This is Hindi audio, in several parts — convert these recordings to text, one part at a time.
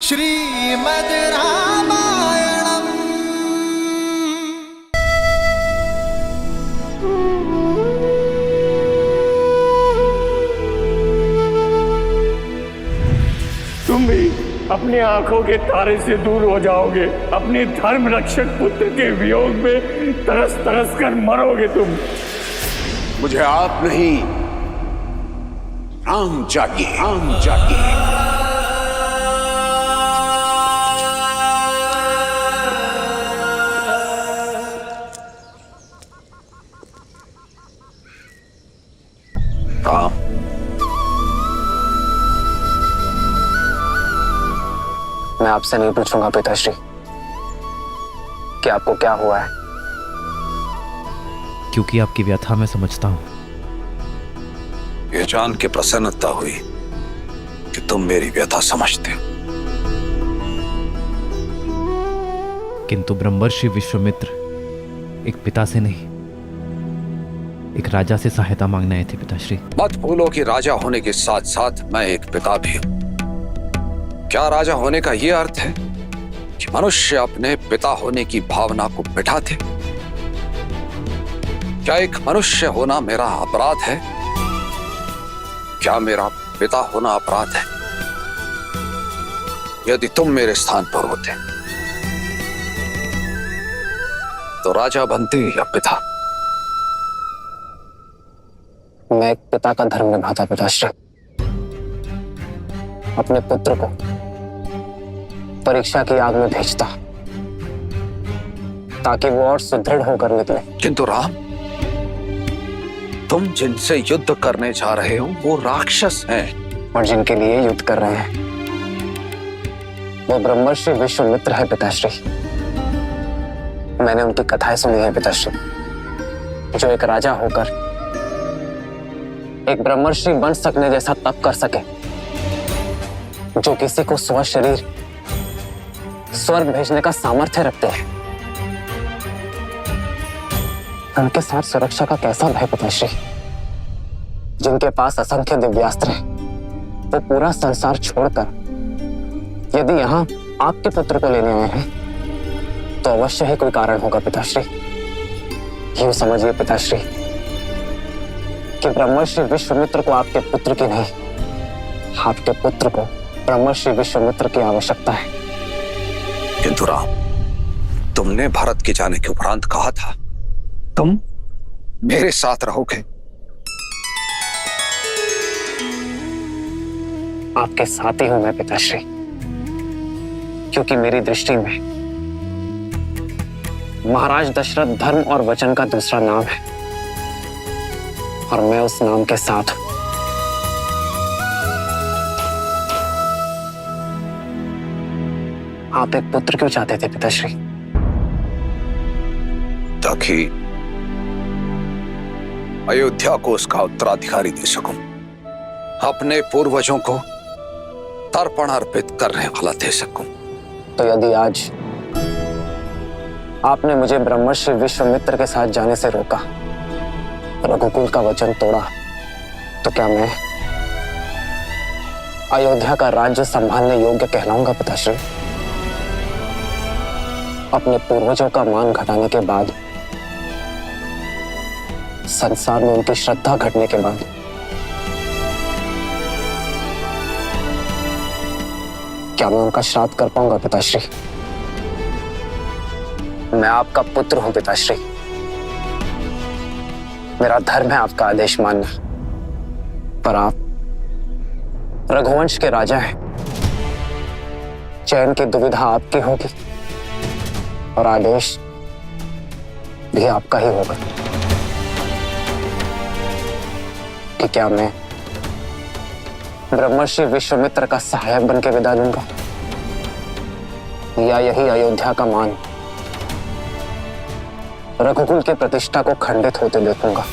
श्रीमद् रामायणम्। तुम भी अपनी आंखों के तारे से दूर हो जाओगे, अपने धर्म रक्षक पुत्र के वियोग में तरस तरस कर मरोगे तुम। मुझे आप नहीं, राम चाहिए, राम चाहिए। राम, मैं आपसे नहीं पूछूंगा पिताश्री कि आपको क्या हुआ है, क्योंकि आपकी व्यथा मैं समझता हूं। ये जान के प्रसन्नता हुई कि तुम मेरी व्यथा समझते हो। किंतु ब्रह्मर्षि विश्वामित्र एक पिता से नहीं, एक राजा से सहायता मांगने आए थे पिताश्री। मत भूलो कि राजा होने के साथ साथ मैं एक पिता भी हूं। क्या राजा होने का यह अर्थ है कि मनुष्य अपने पिता होने की भावना को मिटा दे? क्या एक मनुष्य होना मेरा अपराध है? क्या मेरा पिता होना अपराध है? यदि तुम मेरे स्थान पर होते तो राजा बनते या पिता? मैं एक पिता का धर्म निभाता पिताश्री। अपने पुत्र को परीक्षा की आग में भेजता ताकि वो और सुदृढ़ होकर निकले। किंतु राम, तुम जिनसे युद्ध करने जा रहे हो वो राक्षस हैं। और जिनके लिए युद्ध कर रहे हैं वो ब्रह्मर्षि विश्वामित्र है पिताश्री। मैंने उनकी कथाएं सुनी है पिताश्री, जो एक राजा होकर एक ब्रह्मर्षि बन सकने जैसा तप कर सके, जो किसी को स्वशरीर स्वर्ग भेजने का सामर्थ्य रखते हैं। उनके साथ सुरक्षा का कैसा भय पिताश्री? जिनके पास असंख्य दिव्यास्त्र हैं, वो पूरा संसार छोड़कर यदि यहाँ आपके पुत्र को लेने आए हैं तो अवश्य ही कोई कारण होगा पिताश्री। यूं समझिए पिताश्री कि ब्रह्मर्षि विश्वामित्र को आपके पुत्र की नहीं, आपके पुत्र को ब्रह्मर्षि विश्वामित्र की आवश्यकता है। किंतु राम, तुमने भारत के जाने के उपरांत कहा था तुम मेरे साथ रहोगे। आपके साथ ही हूं मैं पिताश्री, क्योंकि मेरी दृष्टि में महाराज दशरथ धर्म और वचन का दूसरा नाम है और मैं उस नाम के साथ हूं। आप एक पुत्र क्यों चाहते थे पिताश्री? ताकि अयोध्या को उसका उत्तराधिकारी दे सकूं, अपने पूर्वजों को तर्पण अर्पित करने वाला दे सकूं। तो यदि आज आपने मुझे ब्रह्मर्षि विश्वामित्र के साथ जाने से रोका, रघुकुल का वचन तोड़ा, तो क्या मैं अयोध्या का राज्य संभालने योग्य कहलाऊंगा पिताश्री? अपने पूर्वजों का मान घटाने के बाद, संसार में उनकी श्रद्धा घटने के बाद, क्या मैं उनका श्राद्ध कर पाऊंगा पिताश्री? मैं आपका पुत्र हूं पिताश्री। मेरा धर्म है आपका आदेश मानना, पर आप रघुवंश के राजा हैं। चयन की दुविधा आपकी होगी और आदेश भी आपका ही होगा कि क्या मैं ब्रह्मर्षि विश्वामित्र का सहायक बन के विदा लूंगा, या यही अयोध्या का मान रघुकुल की प्रतिष्ठा को खंडित होते देखूंगा।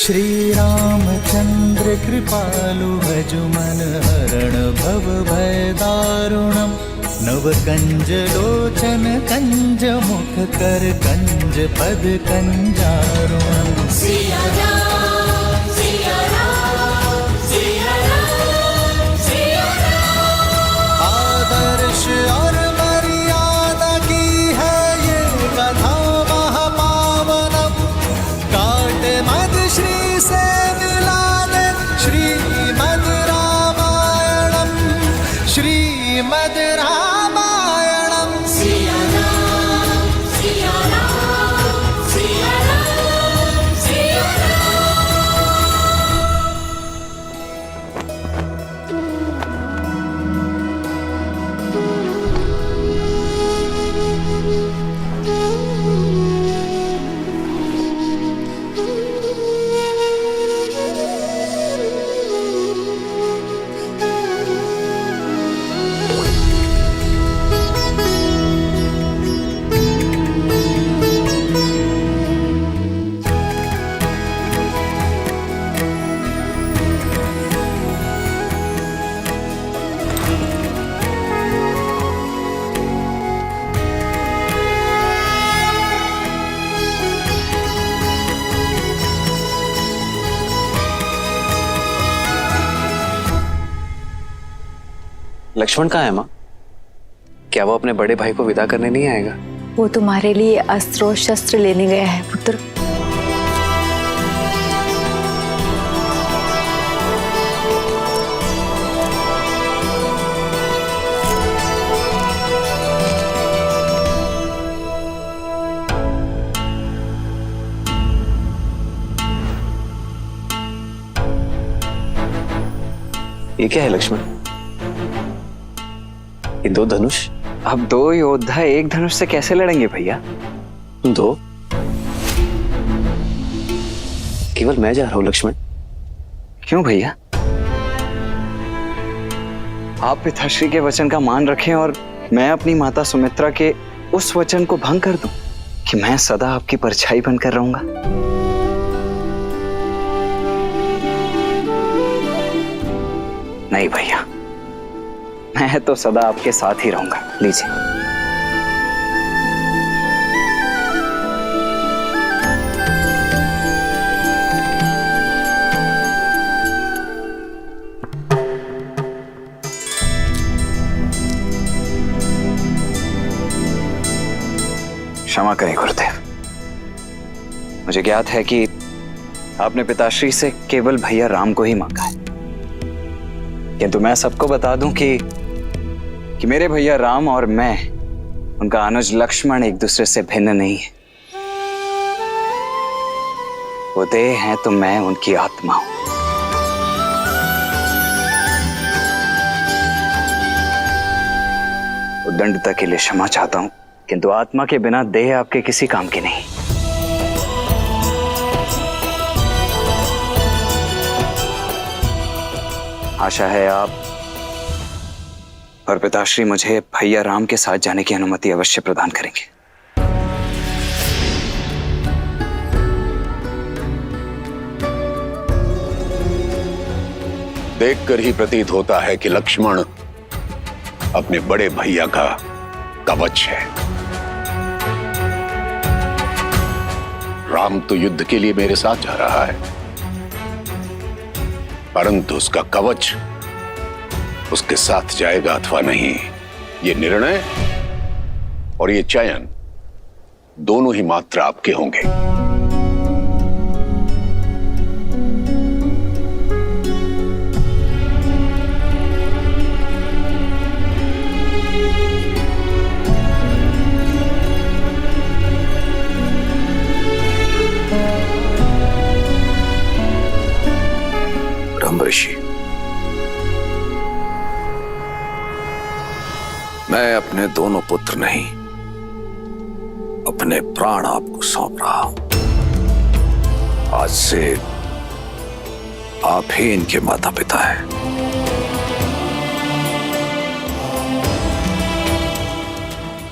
श्री रामचंद्र कृपालु भजु मन हरण भव भय दारुणम नव कंज लोचन कंज मुख कर कंज पद कंजारुणम सिया राम सिया राम सिया राम सिया राम। आदर्श और मर्यादा की है ये कथा महापावनम काट मद श्री से मिला दे श्रीमद रामायणम श्रीमद रामायणम सिया राम सिया राम सिया राम सिया राम। लक्ष्मण कहाँ है माँ? क्या वो अपने बड़े भाई को विदा करने नहीं आएगा? वो तुम्हारे लिए अस्त्र और शस्त्र लेने गया है पुत्र। ये क्या है लक्ष्मण? ये दो धनुष? अब दो योद्धा एक धनुष से कैसे लड़ेंगे भैया? दो? केवल मैं जा रहा हूं लक्ष्मण। क्यों भैया? आप पिताश्री के वचन का मान रखें और मैं अपनी माता सुमित्रा के उस वचन को भंग कर दूं कि मैं सदा आपकी परछाई बनकर रहूंगा। नहीं भैया, मैं तो सदा आपके साथ ही रहूंगा। लीजिए। क्षमा करें गुरुदेव, मुझे ज्ञात है कि आपने पिताश्री से केवल भैया राम को ही मांगा है, किंतु मैं सबको बता दूं कि मेरे भैया राम और मैं, उनका अनुज लक्ष्मण एक दूसरे से भिन्न नहीं है। वो देह हैं तो मैं उनकी आत्मा हूं। उद्दंडता के लिए क्षमा चाहता हूं, किंतु आत्मा के बिना देह आपके किसी काम की नहीं। आशा है आप और पिताश्री मुझे भैया राम के साथ जाने की अनुमति अवश्य प्रदान करेंगे। देखकर ही प्रतीत होता है कि लक्ष्मण अपने बड़े भैया का कवच है। राम तो युद्ध के लिए मेरे साथ जा रहा है, परंतु उसका कवच उसके साथ जाएगा अथवा नहीं, ये निर्णय और ये चयन दोनों ही मात्र आपके होंगे। ऋषि, मैं अपने दोनों पुत्र नहीं, अपने प्राण आपको सौंप रहा हूं। आज से आप ही इनके माता पिता हैं।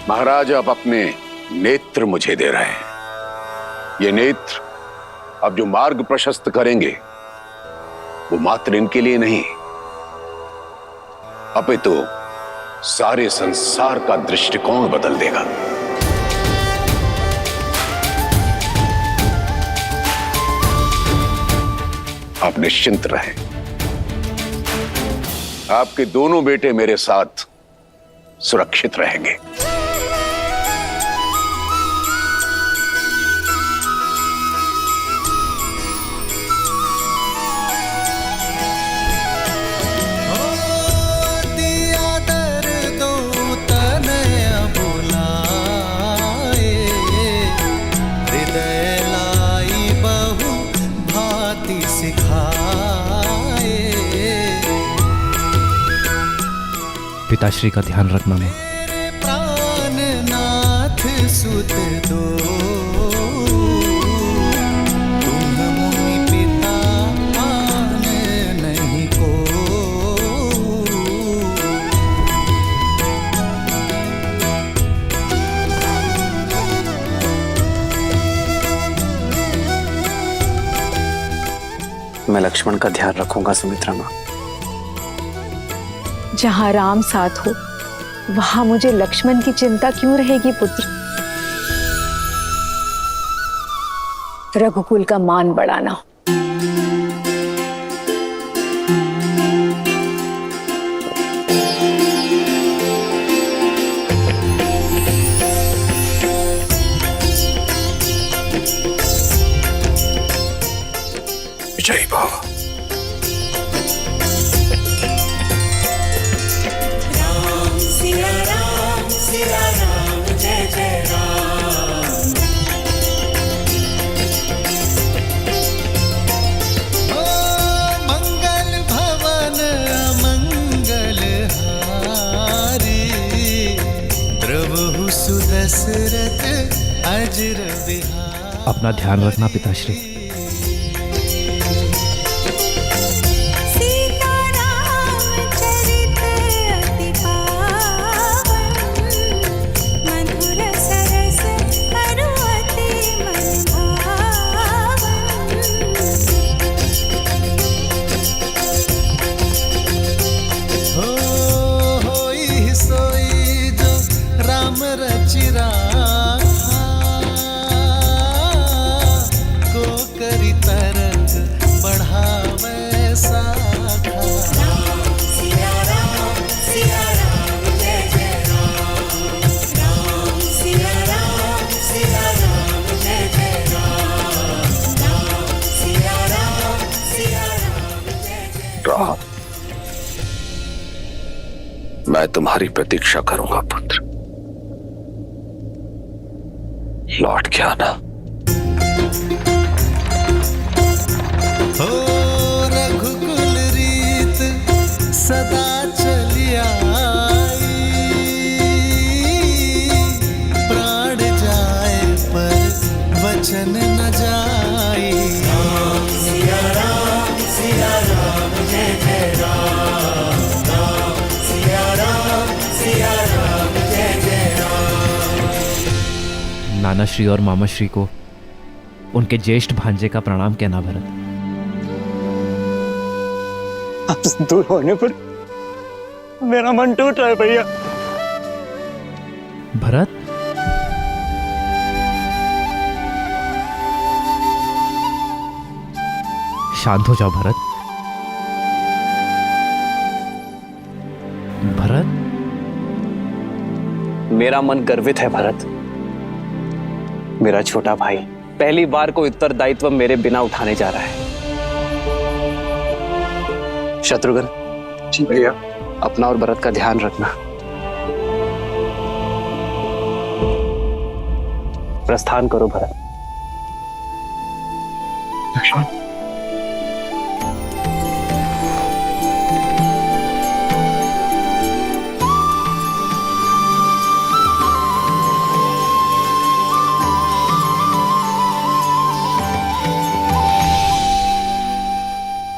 महाराज, आप अपने नेत्र मुझे दे रहे हैं। ये नेत्र अब जो मार्ग प्रशस्त करेंगे वो मात्र इनके लिए नहीं, अपितु सारे संसार का दृष्टिकोण बदल देगा। आप निश्चिंत रहें, आपके दोनों बेटे मेरे साथ सुरक्षित रहेंगे। दिया दर्दो तनया बुलाए, हृदय लाई बहु भांति सिखाए। पिताश्री का ध्यान रखना माँ। मेरे प्राणनाथ सुत दो, तुम मुनि पिता आन नहीं को। मैं लक्ष्मण का ध्यान रखूंगा सुमित्रा माँ। जहाँ राम साथ हो वहां मुझे लक्ष्मण की चिंता क्यों रहेगी पुत्र। रघुकुल का मान बढ़ाना। विजयी भव। सिया राम जय जय राम। ओ मंगल भवन अमंगल हारी, द्रवहु सुदशरथ अजर बिहारी। अपना ध्यान रखना पिताश्री। सीतारामचरित अति पावन, मधुर सरस अरु अति मन भावन। होई सोई जो राम रचि राखा, को करी तरक बढ़ावे साखा। सिया राम जय जय राम। राम सिया राम जय जय राम। राम सिया राम जय जय। राम, मैं तुम्हारी प्रतीक्षा करूंगा पुत्र। लौट के आना। हो रघुकुल रीत सदा चली आई, प्राण जाए पर वचन न जाई। सिया राम जय जय राम। राम सिया राम जय जय राम। नानाश्री और मामाश्री को उनके ज्येष्ठ भांजे का प्रणाम कहना भरत। आपसे दूर होने पर मेरा मन टूट रहा है भैया। भरत, शांत हो जाओ भरत। भरत, मेरा मन गर्वित है भरत। मेरा छोटा भाई पहली बार को उत्तरदायित्व मेरे बिना उठाने जा रहा है। शत्रुघ्न जी भैया, अपना और भरत का ध्यान रखना। प्रस्थान करो भरत। लक्ष्मण,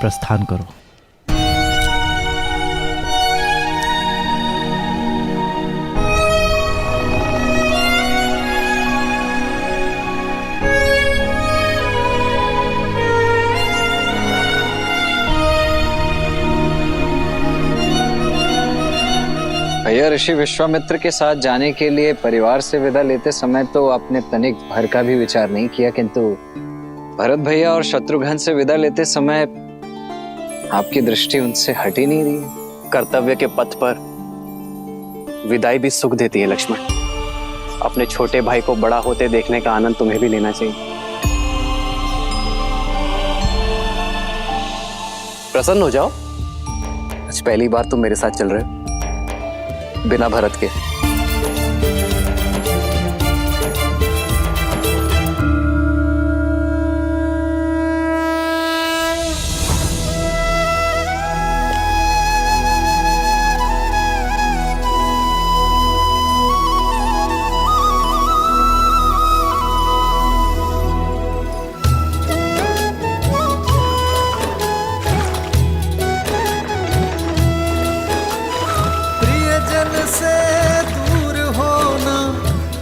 प्रस्थान करो। भैया, ऋषि विश्वामित्र के साथ जाने के लिए परिवार से विदा लेते समय तो आपने तनिक भर का भी विचार नहीं किया, किंतु भरत भैया और शत्रुघ्न से विदा लेते समय आपकी दृष्टि उनसे हट ही नहीं रही। कर्तव्य के पथ पर विदाई भी सुख देती है लक्ष्मण। अपने छोटे भाई को बड़ा होते देखने का आनंद तुम्हें भी लेना चाहिए। प्रसन्न हो जाओ, आज पहली बार तुम मेरे साथ चल रहे हो बिना भरत के। प्रियजन से दूर होना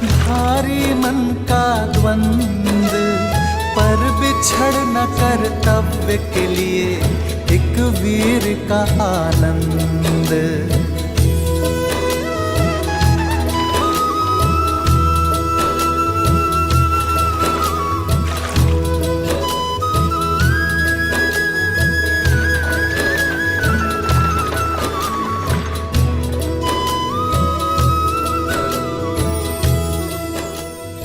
भारी मन का द्वंद, पर बिछड़ न कर्तव्य के लिए एक वीर का आनंद।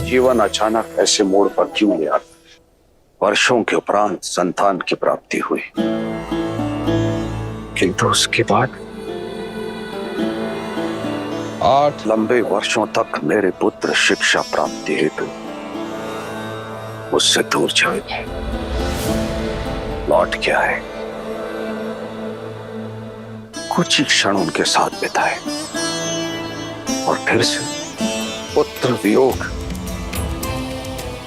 जीवन अचानक ऐसे मोड़ पर क्यों ले आता? वर्षों के उपरांत संतान की प्राप्ति हुई, किंतु उसके बाद 8 लंबे वर्षों तक मेरे पुत्र शिक्षा प्राप्ति हेतु मुझसे दूर चले गए। लौट के आए, कुछ ही क्षण उनके साथ बिताए और फिर से पुत्र वियोग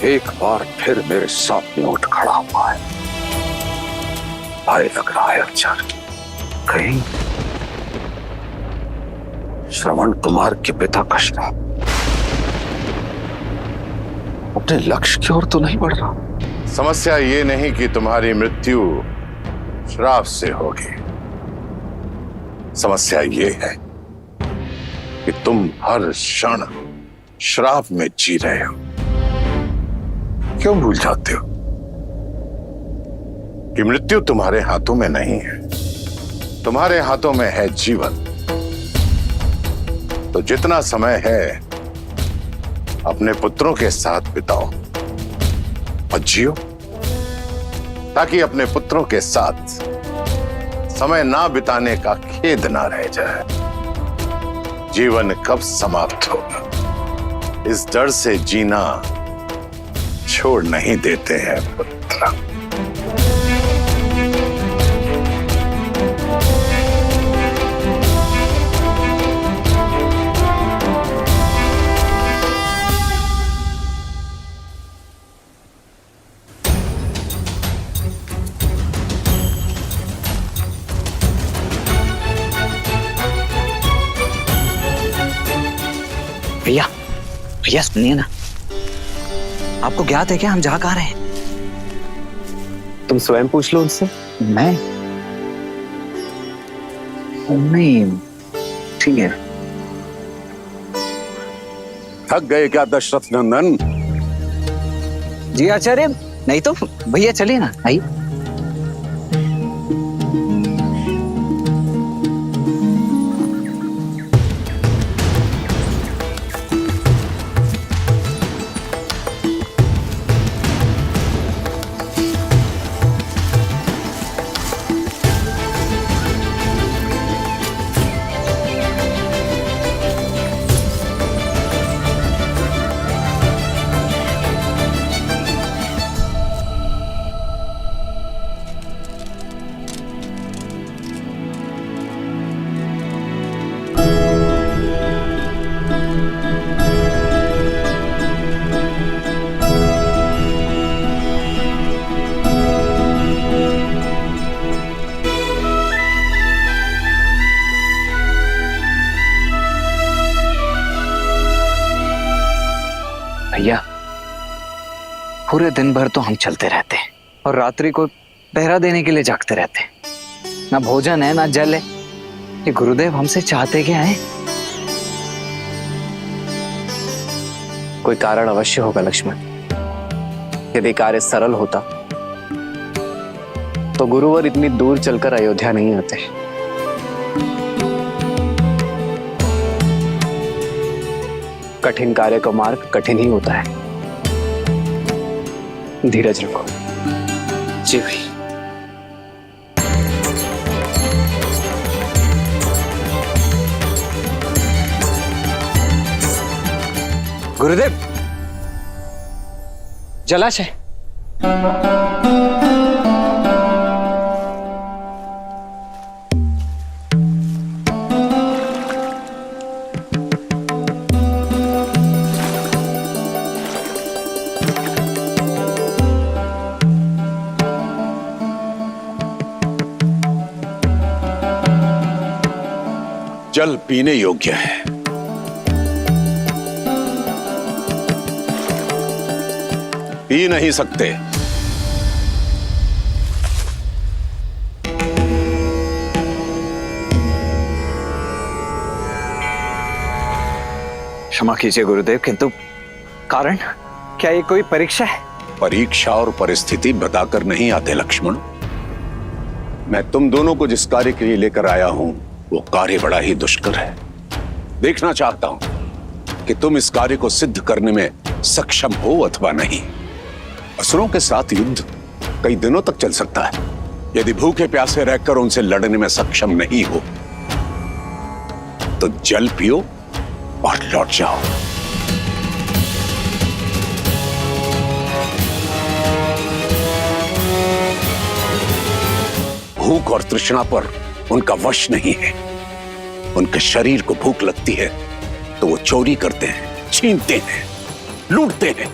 एक बार फिर मेरे सामने उठ खड़ा हुआ है। भय लग रहा है अर्चन, कहीं श्रवण कुमार के पिता का श्राप अपने लक्ष्य की ओर तो नहीं बढ़ रहा? समस्या ये नहीं कि तुम्हारी मृत्यु श्राप से होगी, समस्या ये है कि तुम हर क्षण श्राप में जी रहे हो। क्यों भूल जाते हो कि मृत्यु तुम्हारे हाथों में नहीं है, तुम्हारे हाथों में है जीवन। तो जितना समय है अपने पुत्रों के साथ बिताओ और जियो, ताकि अपने पुत्रों के साथ समय ना बिताने का खेद ना रह जाए। जीवन कब समाप्त होगा इस डर से जीना छोड़ नहीं देते हैं पुत्र। भैया, भैया सुनिए ना, आपको ज्ञात है क्या हम जा कहाँ रहे हैं? तुम स्वयं पूछ लो उनसे। मैं नहीं, ठीक है। थक गए क्या दशरथ नंदन? जी आचार्य, नहीं तो भैया चलिए ना, आइए। भैया, पूरे दिन भर तो हम चलते रहते हैं और रात्रि को पहरा देने के लिए जागते रहते हैं। ना भोजन है ना जल है। ये गुरुदेव हमसे चाहते क्या है? कोई कारण अवश्य होगा लक्ष्मण। यदि कार्य सरल होता तो गुरुवर इतनी दूर चलकर अयोध्या नहीं आते। कठिन कार्य का मार्ग कठिन ही होता है। धीरज रखो। जी भाई। गुरुदेव, जलाशय। जल पीने योग्य है। पी नहीं सकते। क्षमा कीजिए गुरुदेव, किंतु कारण क्या ये कोई परीक्षा है? परीक्षा और परिस्थिति बताकर नहीं आते लक्ष्मण। मैं तुम दोनों को जिस कार्य के लिए लेकर आया हूं वो कार्य बड़ा ही दुष्कर है। देखना चाहता हूं कि तुम इस कार्य को सिद्ध करने में सक्षम हो अथवा नहीं। असुरों के साथ युद्ध कई दिनों तक चल सकता है। यदि भूखे प्यासे रहकर उनसे लड़ने में सक्षम नहीं हो तो जल पियो और लौट जाओ। भूख और तृष्णा पर उनका वश नहीं है। उनके शरीर को भूख लगती है तो वो चोरी करते हैं, छीनते हैं, लूटते हैं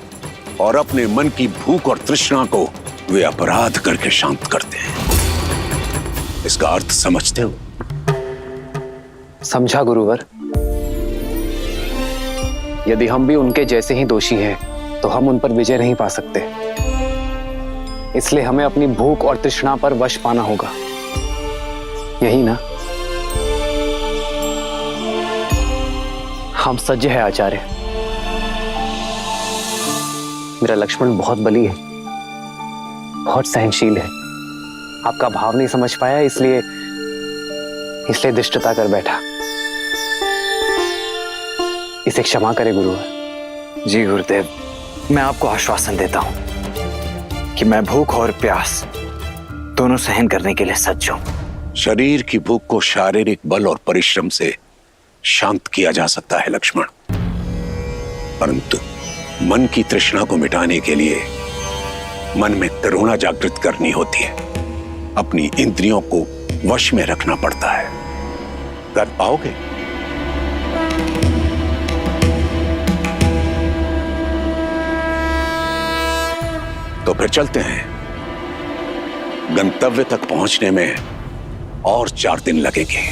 और अपने मन की भूख और तृष्णा को वे अपराध करके शांत करते हैं। इसका अर्थ समझते हो? समझा गुरुवर। यदि हम भी उनके जैसे ही दोषी हैं, तो हम उन पर विजय नहीं पा सकते। इसलिए हमें अपनी भूख और तृष्णा पर वश पाना होगा, यही ना? हम सज्ज है आचार्य। मेरा लक्ष्मण बहुत बली है, बहुत सहनशील है। आपका भाव नहीं समझ पाया, इसलिए दुष्टता कर बैठा। इसे क्षमा करे गुरुवर। जी गुरुदेव, मैं आपको आश्वासन देता हूं कि मैं भूख और प्यास दोनों सहन करने के लिए सज्ज हूं। शरीर की भूख को शारीरिक बल और परिश्रम से शांत किया जा सकता है लक्ष्मण, परंतु मन की तृष्णा को मिटाने के लिए मन में करुणा जागृत करनी होती है। अपनी इंद्रियों को वश में रखना पड़ता है। कर पाओगे? तो फिर चलते हैं। गंतव्य तक पहुंचने में और 4 दिन लगेंगे।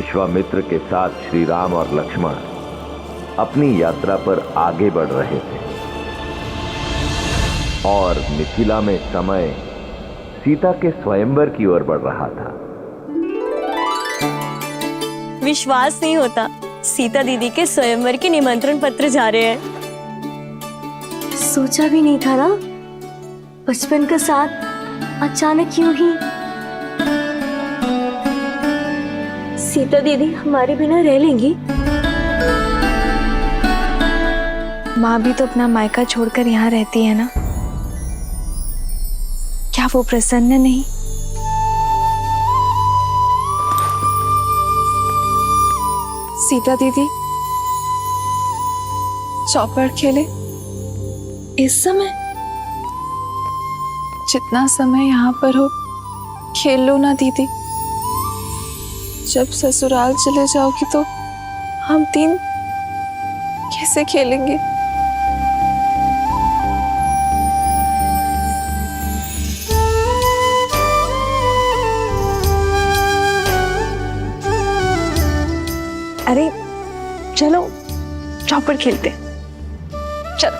विश्वामित्र के साथ श्री राम और लक्ष्मण अपनी यात्रा पर आगे बढ़ रहे थे और मिथिला में समय सीता के स्वयंवर की ओर बढ़ रहा था। विश्वास नहीं होता, सीता दीदी के स्वयंवर के निमंत्रण पत्र जा रहे हैं। सोचा भी नहीं था ना, बचपन का साथ अचानक क्यों ही। सीता दीदी हमारे बिना रह लेंगी? माँ भी तो अपना मायका छोड़कर यहाँ रहती है ना, क्या वो प्रसन्न नहीं? सीता दीदी चौपड़ खेले इस समय? जितना समय यहाँ पर हो खेल लो ना दीदी। जब ससुराल चले जाओगी तो हम तीन कैसे खेलेंगे? अरे चलो चौपड़ खेलते, चलो।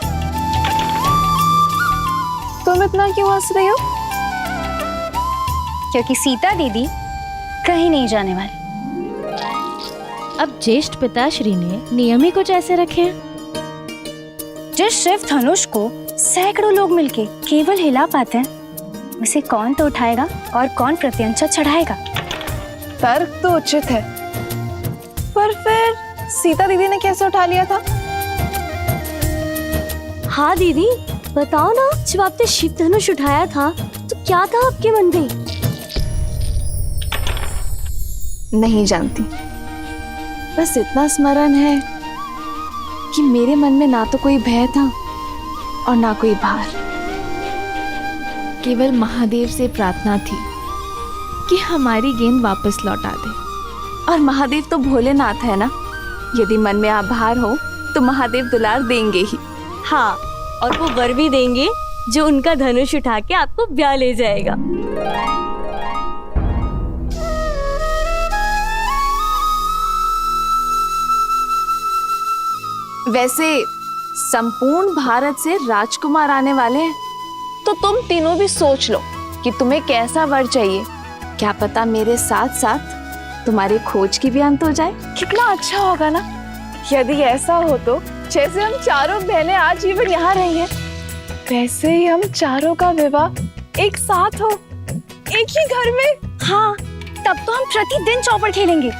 तुम इतना क्यों हंस रही हो? क्योंकि सीता दीदी कहीं नहीं जाने वाली। अब ज्येष्ठ पिताश्री ने नियम ही कुछ ऐसे रखे हैं। जिस शिव धनुष को सैकड़ों लोग मिलके केवल हिला पाते हैं, उसे कौन तो उठाएगा और कौन प्रत्यंचा चढ़ाएगा? तर्क तो उचित है, पर फिर सीता दीदी ने कैसे उठा लिया था? हाँ दीदी बताओ ना, जब आपने शिव धनुष उठाया था तो क्या था आपके मन में? नहीं जानती, बस इतना स्मरण है कि मेरे मन में ना तो कोई भय था और ना कोई भार। केवल महादेव से प्रार्थना थी कि हमारी गेंद वापस लौटा दे। और महादेव तो भोलेनाथ है ना, यदि मन में आभार हो तो महादेव दुलार देंगे ही। हाँ, और वो वर भी देंगे जो उनका धनुष उठा के आपको ब्याह ले जाएगा। वैसे संपूर्ण भारत से राजकुमार आने वाले हैं, तो तुम तीनों भी सोच लो कि तुम्हें कैसा वर चाहिए। क्या पता मेरे साथ साथ तुम्हारी खोज की भी अंत हो जाए। कितना अच्छा होगा ना यदि ऐसा हो तो। जैसे हम चारों बहनें आज जीवन यहाँ रही हैं, वैसे ही हम चारों का विवाह एक साथ हो, एक ही घर में। हाँ, तब तो हम प्रतिदिन चौपड़ खेलेंगे।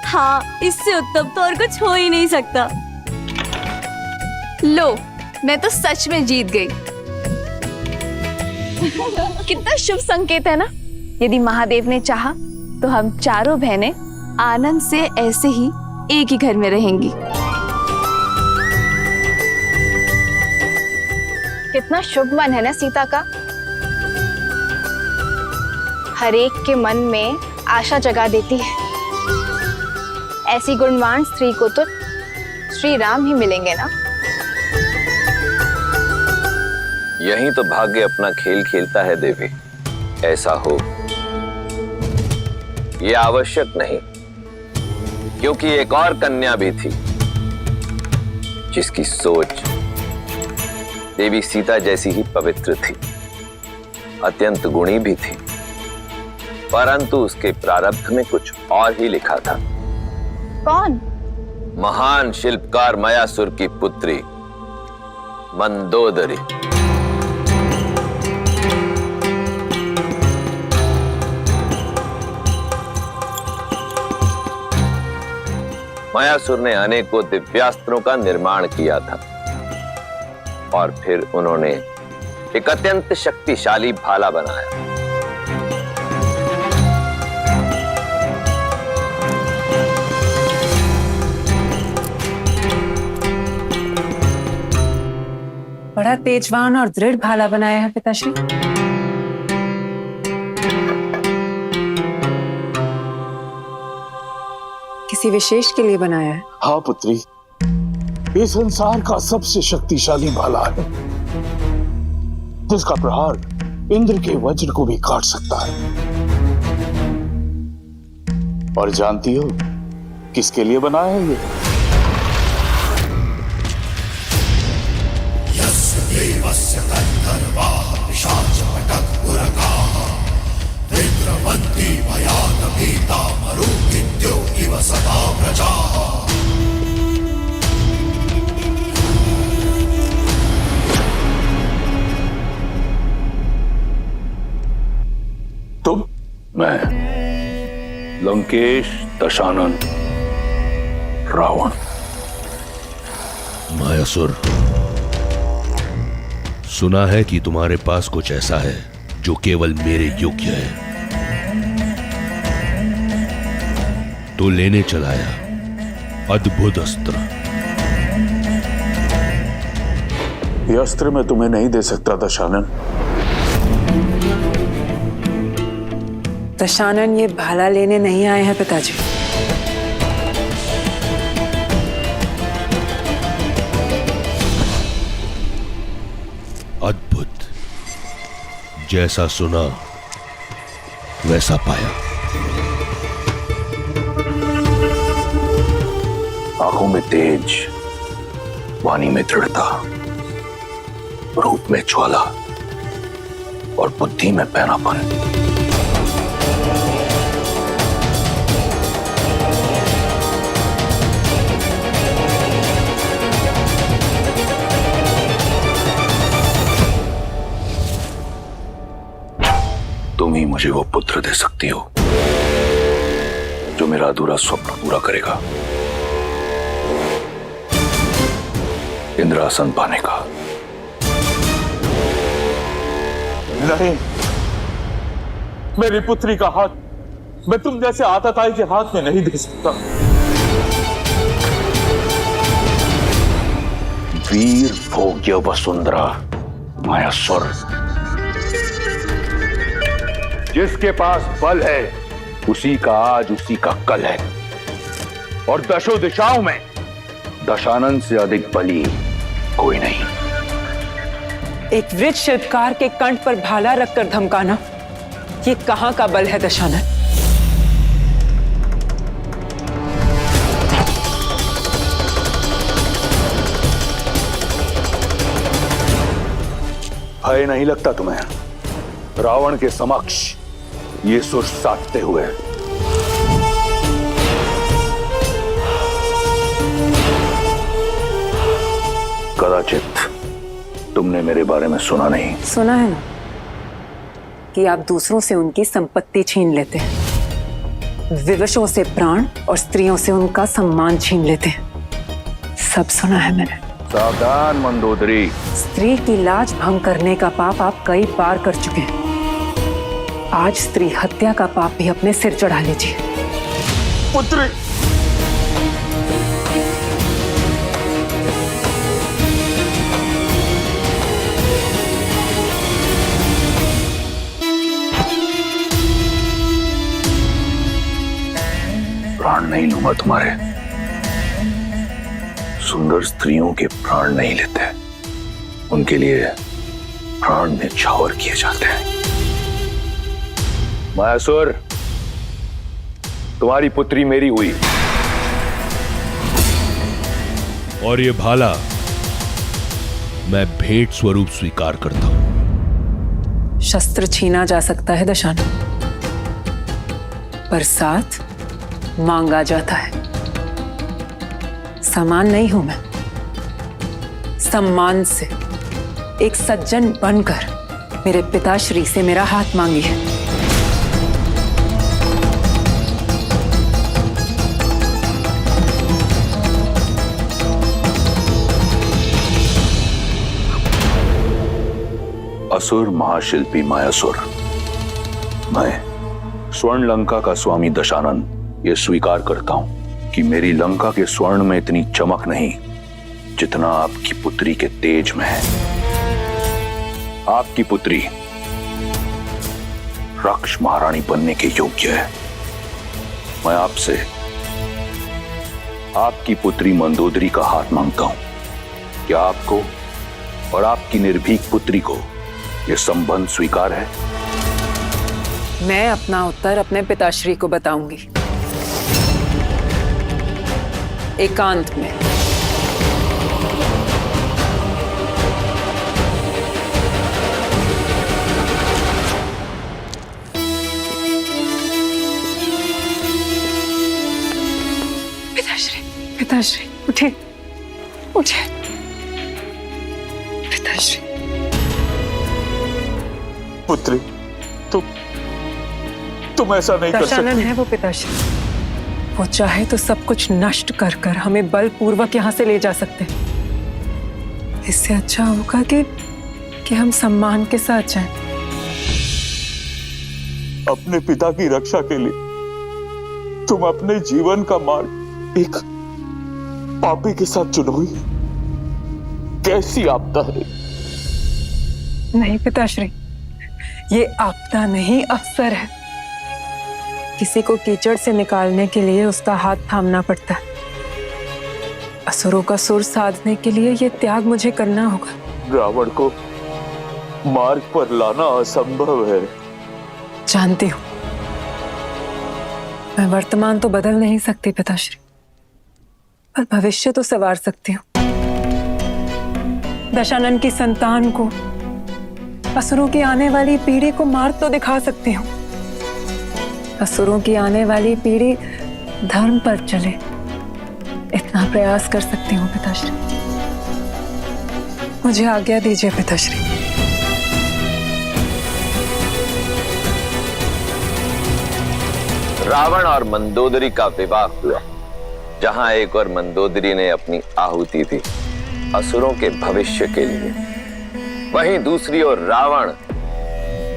हाँ, इससे उत्तम तो और कुछ हो ही नहीं सकता। लो, मैं तो सच में जीत गई। कितना शुभ संकेत है ना। यदि महादेव ने चाहा तो हम चारों बहनें आनंद से ऐसे ही एक ही घर में रहेंगी। कितना शुभ मन है ना सीता का। हर एक के मन में आशा जगा देती है। ऐसी गुणवान स्त्री को तो श्री राम ही मिलेंगे ना। यही तो भाग्य अपना खेल खेलता है देवी। ऐसा हो ये आवश्यक नहीं, क्योंकि एक और कन्या भी थी जिसकी सोच देवी सीता जैसी ही पवित्र थी, अत्यंत गुणी भी थी, परंतु उसके प्रारब्ध में कुछ और ही लिखा था। कौन? महान शिल्पकार मयासुर की पुत्री मंदोदरी। मयासुर ने अनेकों दिव्यास्त्रों का निर्माण किया था और फिर उन्होंने एक अत्यंत शक्तिशाली भाला बनाया। बड़ा तेजवान और दृढ़ भाला बनाया है पिताश्री। किसी विशेष के लिए बनाया है? हाँ पुत्री, ये संसार का सबसे शक्तिशाली भाला है, जिसका प्रहार इंद्र के वज्र को भी काट सकता है। और जानती हो किसके लिए बना है ये? तुम? मैं लंकेश दशानन रावण। मायासुर, सुना है कि तुम्हारे पास कुछ ऐसा है जो केवल मेरे योग्य है, तो लेने चलाया अद्भुत अस्त्र। यह अस्त्र मैं तुम्हें नहीं दे सकता दशानन। दशानन ये भाला लेने नहीं आए हैं पिताजी। अद्भुत, जैसा सुना वैसा पाया। आंखों में तेज, वाणी में दृढ़ता, रूप में ज्वाला और बुद्धि में पैनापन। तुम ही मुझे वो पुत्र दे सकती हो जो मेरा अधूरा स्वप्न पूरा करेगा, इंद्रासन पाने का। नहीं, मेरी पुत्री का हाथ मैं तुम जैसे आतताई के हाथ में नहीं दे सकता। वीर भोग्य वसुंधरा मायासुर, जिसके पास बल है उसी का आज उसी का कल है, और दशों दिशाओं में दशानन से अधिक बली कोई नहीं। एक वृक्ष शिल्पकार के कंठ पर भाला रखकर धमकाना, ये कहां का बल है दशानन? भय नहीं लगता तुम्हें रावण के समक्ष ये सुर साटते हुए? कदाचित तुमने मेरे बारे में सुना नहीं। सुना है ना कि आप दूसरों से उनकी संपत्ति छीन लेते हैं, विवशों से प्राण और स्त्रियों से उनका सम्मान छीन लेते हैं। सब सुना है मैंने। सावधान मंदोदरी, स्त्री की लाज भंग करने का पाप आप कई बार कर चुके हैं। आज स्त्री हत्या का पाप भी अपने सिर चढ़ा लीजिए। पुत्री, प्राण नहीं लूंगा तुम्हारे। सुंदर स्त्रियों के प्राण नहीं लेते, उनके लिए प्राण न्यौछावर किए जाते हैं। मायासुर, तुम्हारी पुत्री मेरी हुई, और ये भाला मैं भेंट स्वरूप स्वीकार करता हूं। शस्त्र छीना जा सकता है दशानन, पर साथ मांगा जाता है। समान नहीं हूं मैं, सम्मान से एक सज्जन बनकर मेरे पिताश्री से मेरा हाथ मांगिए। असुर महाशिल्पी मायासुर, मैं स्वर्ण लंका का स्वामी दशानन ये स्वीकार करता हूं कि मेरी लंका के स्वर्ण में इतनी चमक नहीं जितना आपकी पुत्री के तेज में है। आपकी पुत्री रक्ष महारानी बनने के योग्य है। मैं आपसे आपकी पुत्री मंदोदरी का हाथ मांगता हूं। क्या आपको और आपकी निर्भीक पुत्री को यह संबंध स्वीकार है? मैं अपना उत्तर अपने पिताश्री को बताऊंगी। एकांत में। पिताश्री, पिताश्री उठे, उठे पिताश्री। पुत्री, तुम ऐसा नहीं कर दशानन सकती। है वो पिताश्री, वो चाहे तो सब कुछ नष्ट कर कर हमें बलपूर्वक यहाँ से ले जा सकते हैं। इससे अच्छा होगा कि हम सम्मान के साथ जाएं। अपने पिता की रक्षा के लिए तुम अपने जीवन का मार्ग एक पापी के साथ चुनोगी? कैसी आपदा है? नहीं पिताश्री, ये आपदा नहीं, अवसर है। किसी को कीचड़ से निकालने के लिए उसका हाथ थामना पड़ता है। असुरों का सुर साधने के लिए ये त्याग मुझे करना होगा। रावण को मार्ग पर लाना असंभव है। जानती हूं, मैं वर्तमान तो बदल नहीं सकती पिताश्री, पर भविष्य तो संवार सकती हूँ। दशानन की संतान को, असुरों की आने वाली पीढ़ी को मार्ग तो दिखा सकती हूँ। असुरों की आने वाली पीढ़ी धर्म पर चले, इतना प्रयास कर सकती हूँ पिताश्री। मुझे आज्ञा दीजिए पिताश्री। रावण और मंदोदरी का विवाह हुआ, जहां एक और मंदोदरी ने अपनी आहुति दी असुरों के भविष्य के लिए, वहीं दूसरी ओर रावण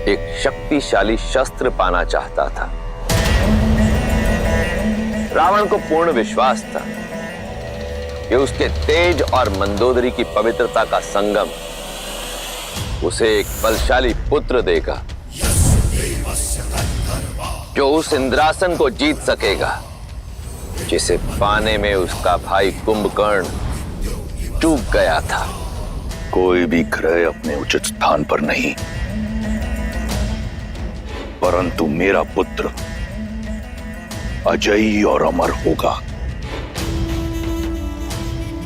एक शक्तिशाली शस्त्र पाना चाहता था। रावण को पूर्ण विश्वास था कि उसके तेज और मंदोदरी की पवित्रता का संगम उसे एक बलशाली पुत्र देगा, जो उस इंद्रासन को जीत सकेगा जिसे पाने में उसका भाई कुंभकर्ण चूक गया था। कोई भी ग्रह अपने उचित स्थान पर नहीं, परंतु मेरा पुत्र अजयी और अमर होगा।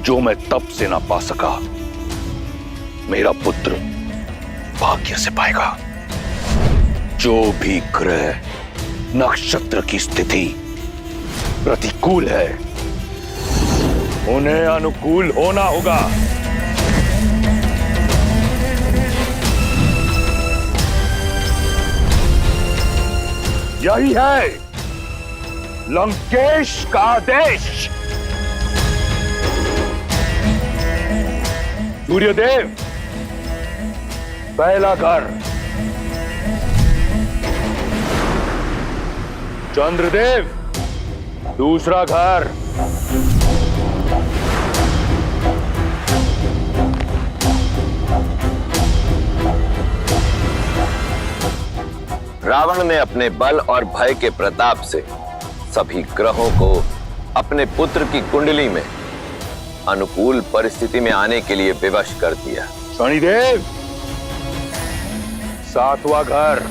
जो मैं तप से ना पा सका, मेरा पुत्र भाग्य से पाएगा। जो भी ग्रह नक्षत्र की स्थिति प्रतिकूल है, उन्हें अनुकूल होना होगा। यही है लंकेश का आदेश। सूर्यदेव पहला घर, चंद्रदेव दूसरा घर, रावण ने अपने बल और भय के प्रताप से सभी ग्रहों को अपने पुत्र की कुंडली में अनुकूल परिस्थिति में आने के लिए विवश कर दिया। शनिदेव सातवां घर,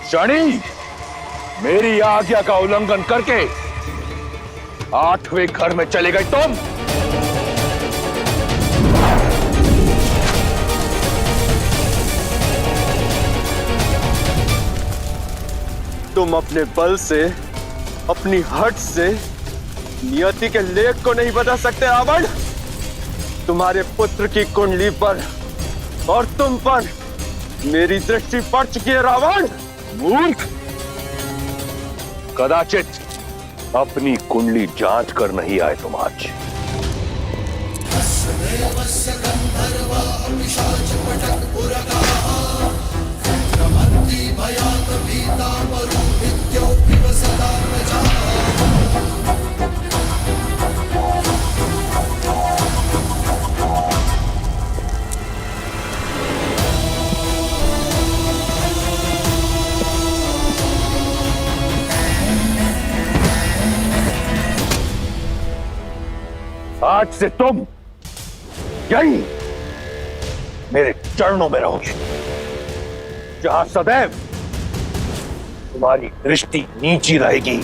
शनि मेरी आज्ञा का उल्लंघन करके 8वें घर में चले गए तुम। तुम अपने बल से, अपनी हट से नियति के लेख को नहीं बदल सकते रावण। तुम्हारे पुत्र की कुंडली पर और तुम पर मेरी दृष्टि पड़ चुकी है रावण। मूर्ख, कदाचित अपनी कुंडली जांच कर नहीं आए तुम आज। आज से तुम यही मेरे चरणों में रहोगे, जहां सदैव तुम्हारी दृष्टि नीची रहेगी,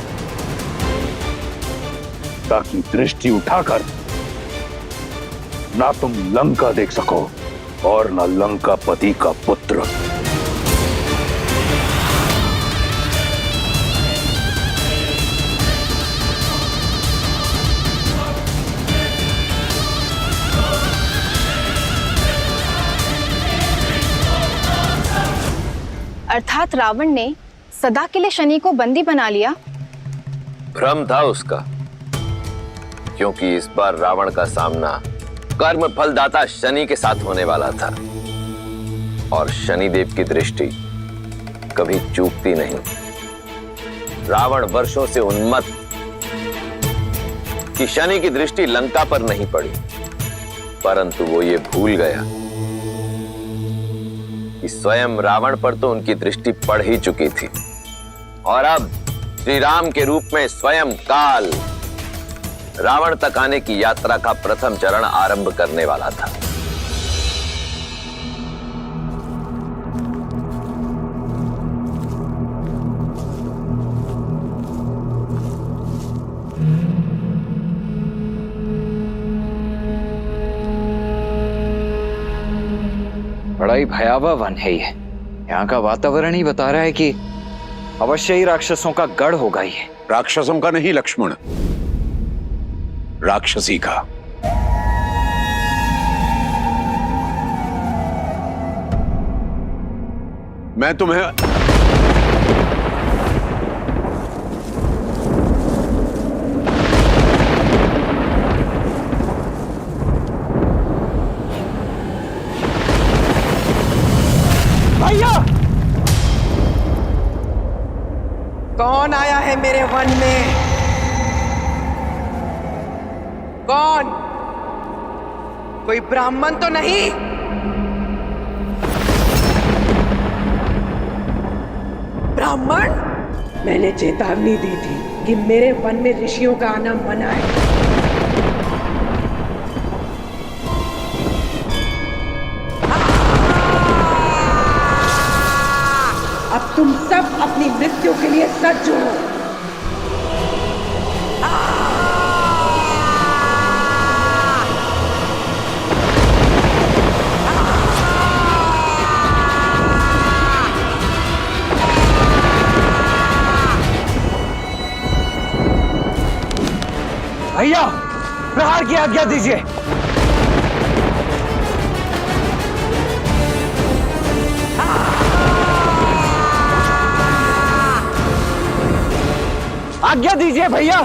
ताकि दृष्टि उठाकर ना तुम लंका देख सको और ना लंकापति का पुत्र। अर्थात रावण ने सदा के लिए शनि को बंदी बना लिया। भ्रम था उसका, क्योंकि इस बार रावण का सामना कर्म फलदाता शनि के साथ होने वाला था, और शनिदेव की दृष्टि कभी चूकती नहीं। रावण वर्षों से उन्मत्त कि शनि की दृष्टि लंका पर नहीं पड़ी, परंतु वो ये भूल गया कि स्वयं रावण पर तो उनकी दृष्टि पड़ ही चुकी थी, और अब श्री राम के रूप में स्वयं काल रावण तक आने की यात्रा का प्रथम चरण आरंभ करने वाला था। बड़ा ही भयावह वन है ये। यहाँ का वातावरण ही बता रहा है कि अवश्य ही राक्षसों का गढ़ होगा ये। राक्षसों का नहीं लक्ष्मण, राक्षसी का। मैं तुम्हें कौन आया है मेरे वन में? कौन? कोई ब्राह्मण तो नहीं? ब्राह्मण? मैंने चेतावनी दी थी कि मेरे वन में ऋषियों का आना मना है। अब तुम सब अपनी मृत्यु के लिए सज्ज हो। भैया, प्रहार की आज्ञा दीजिए। आज्ञा दीजिए भैया।